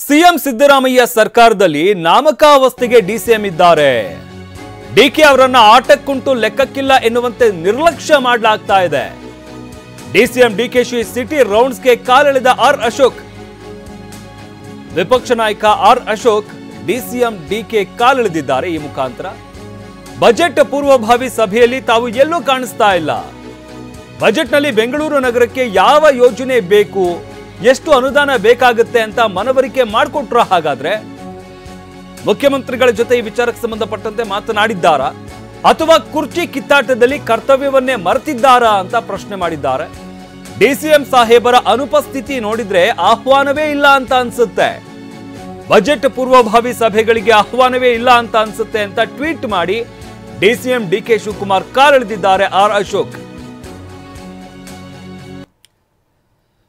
CM Siddaramaiah ಸರ್ಕಾರದಲ್ಲಿ ನಾಮಕಾವಸ್ಥೆಗೆ DCM ಇದ್ದಾರೆ. DK ಅವರನ್ನ ಆಟಕ್ಕುಂಟು ಲೆಕ್ಕಕ್ಕಿಲ್ಲ ಎನ್ನುವಂತೆ ನಿರ್ಲಕ್ಷ್ಯ ಮಾಡಲಾಗ್ತಾ ಇದೆ. ಡಿಸಿಎಂ ಡಿಕೆಶಿ ಸಿಟಿ ರೌಂಡ್ಸ್ಗೆ ಕಾಲೆಳೆದ ಆರ್ ಅಶೋಕ್. ವಿಪಕ್ಷ ನಾಯಕ ಆರ್ ಅಶೋಕ್ ಡಿಸಿಎಂ ಡಿಕೆ ಕಾಲೆಳೆದಿದ್ದಾರೆ. ಈ ಮುಖಾಂತರ ಬಜೆಟ್ ಪೂರ್ವಭಾವಿ ಸಭೆಯಲ್ಲಿ ತಾವು ಎಲ್ಲೂ ಕಾಣಿಸ್ತಾ ಇಲ್ಲ. ಬಜೆಟ್ನಲ್ಲಿ ಬೆಂಗಳೂರು ನಗರಕ್ಕೆ ಯಾವ ಯೋಜನೆ ಬೇಕು, ಎಷ್ಟು ಅನುದಾನ ಬೇಕಾಗುತ್ತೆ ಅಂತ ಮನವರಿಕೆ ಮಾಡಿಕೊಟ್ರ? ಹಾಗಾದ್ರೆ ಮುಖ್ಯಮಂತ್ರಿಗಳ ಜೊತೆ ಈ ವಿಚಾರಕ್ಕೆ ಸಂಬಂಧಪಟ್ಟಂತೆ ಮಾತನಾಡಿದ್ದಾರಾ ಅಥವಾ ಕುರ್ಚಿ ಕಿತ್ತಾಟದಲ್ಲಿ ಕರ್ತವ್ಯವನ್ನೇ ಮರೆತಿದ್ದಾರಾ ಅಂತ ಪ್ರಶ್ನೆ ಮಾಡಿದ್ದಾರೆ. ಡಿಸಿಎಂ ಸಾಹೇಬರ ಅನುಪಸ್ಥಿತಿ ನೋಡಿದ್ರೆ ಆಹ್ವಾನವೇ ಇಲ್ಲ ಅಂತ ಅನ್ಸುತ್ತೆ. ಬಜೆಟ್ ಪೂರ್ವಭಾವಿ ಸಭೆಗಳಿಗೆ ಆಹ್ವಾನವೇ ಇಲ್ಲ ಅಂತ ಅನ್ಸುತ್ತೆ ಅಂತ ಟ್ವೀಟ್ ಮಾಡಿ ಡಿಸಿಎಂ ಡಿಕೆ ಶಿವಕುಮಾರ್ ಕಾಲೆಳೆದಿದ್ದಾರೆ ಆರ್ ಅಶೋಕ್.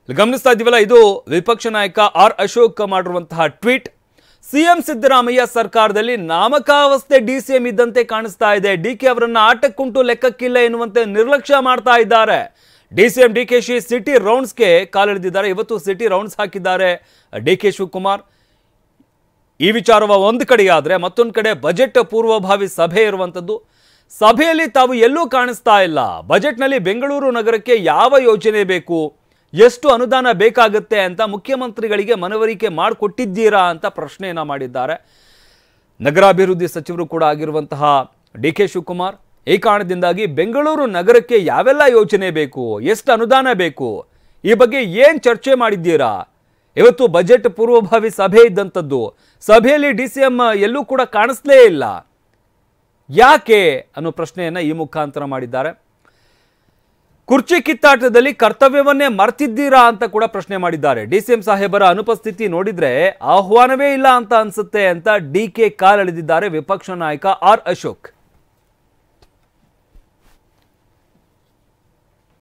ಗಮನಿಸ್ತಾ ಇದ್ದೀವಲ್ಲ, ಇದು ವಿಪಕ್ಷ ನಾಯಕ ಆರ್ ಅಶೋಕ್ ಮಾಡಿರುವಂತಹ ಟ್ವೀಟ್. ಸಿಎಂ ಸಿದ್ದರಾಮಯ್ಯ ಸರ್ಕಾರದಲ್ಲಿ ನಾಮಕಾವಸ್ಥೆ ಡಿಸಿಎಂ ಇದ್ದಂತೆ ಕಾಣಿಸ್ತಾ ಇದೆ. ಡಿಕೆ ಅವರನ್ನ ಆಟಕ್ಕುಂಟು ಲೆಕ್ಕಕ್ಕಿಲ್ಲ ಎನ್ನುವಂತೆ ನಿರ್ಲಕ್ಷ್ಯ ಮಾಡ್ತಾ ಇದ್ದಾರೆ. ಡಿಸಿಎಂ ಡಿಕೆಶಿ ಸಿಟಿ ರೌಂಡ್ಸ್ಗೆ ಕಾಲೆಳೆದಿದ್ದಾರೆ. ಇವತ್ತು ಸಿಟಿ ರೌಂಡ್ಸ್ ಹಾಕಿದ್ದಾರೆ ಡಿಕೆ ಶಿವಕುಮಾರ್. ಈ ವಿಚಾರವ ಒಂದು ಕಡೆಯಾದ್ರೆ ಮತ್ತೊಂದು ಕಡೆ ಬಜೆಟ್ ಪೂರ್ವಭಾವಿ ಸಭೆ ಇರುವಂಥದ್ದು. ಸಭೆಯಲ್ಲಿ ತಾವು ಎಲ್ಲೂ ಕಾಣಿಸ್ತಾ ಇಲ್ಲ. ಬಜೆಟ್ನಲ್ಲಿ ಬೆಂಗಳೂರು ನಗರಕ್ಕೆ ಯಾವ ಯೋಜನೆ ಬೇಕು, ಎಷ್ಟು ಅನುದಾನ ಬೇಕಾಗುತ್ತೆ ಅಂತ ಮುಖ್ಯಮಂತ್ರಿಗಳಿಗೆ ಮನವರಿಕೆ ಮಾಡಿಕೊಟ್ಟಿದ್ದೀರಾ ಅಂತ ಪ್ರಶ್ನೆಯನ್ನ ಮಾಡಿದ್ದಾರೆ. ನಗರಾಭಿವೃದ್ಧಿ ಸಚಿವರು ಕೂಡ ಆಗಿರುವಂತಹ ಡಿಕೆ ಶಿವಕುಮಾರ್ ಈ ಕಾರಣದಿಂದಾಗಿ ಬೆಂಗಳೂರು ನಗರಕ್ಕೆ ಯಾವೆಲ್ಲ ಯೋಜನೆ ಬೇಕು, ಎಷ್ಟು ಅನುದಾನ ಬೇಕು, ಈ ಬಗ್ಗೆ ಏನು ಚರ್ಚೆ ಮಾಡಿದ್ದೀರಾ? ಇವತ್ತು ಬಜೆಟ್ ಪೂರ್ವಭಾವಿ ಸಭೆ ಇದ್ದಂಥದ್ದು, ಸಭೆಯಲ್ಲಿ ಡಿಸಿಎಂ ಎಲ್ಲೂ ಕೂಡ ಕಾಣಿಸ್ಲೇ ಇಲ್ಲ, ಯಾಕೆ ಅನ್ನೋ ಪ್ರಶ್ನೆಯನ್ನ ಈ ಮುಖಾಂತರ ಮಾಡಿದ್ದಾರೆ. ಕುರ್ಚಿ ಕಿತ್ತಾಟದಲ್ಲಿ ಕರ್ತವ್ಯವನ್ನೇ ಮರ್ತಿದ್ದೀರಾ ಅಂತ ಕೂಡ ಪ್ರಶ್ನೆ ಮಾಡಿದ್ದಾರೆ. ಡಿಸಿಎಂ ಸಾಹೇಬರ ಅನುಪಸ್ಥಿತಿ ನೋಡಿದ್ರೆ ಆಹ್ವಾನವೇ ಇಲ್ಲ ಅಂತ ಅನ್ಸುತ್ತೆ ಅಂತ ಡಿಕೆ ಕಾಲೆಳೆದಿದ್ದಾರೆ ವಿಪಕ್ಷ ನಾಯಕ ಆರ್ ಅಶೋಕ್.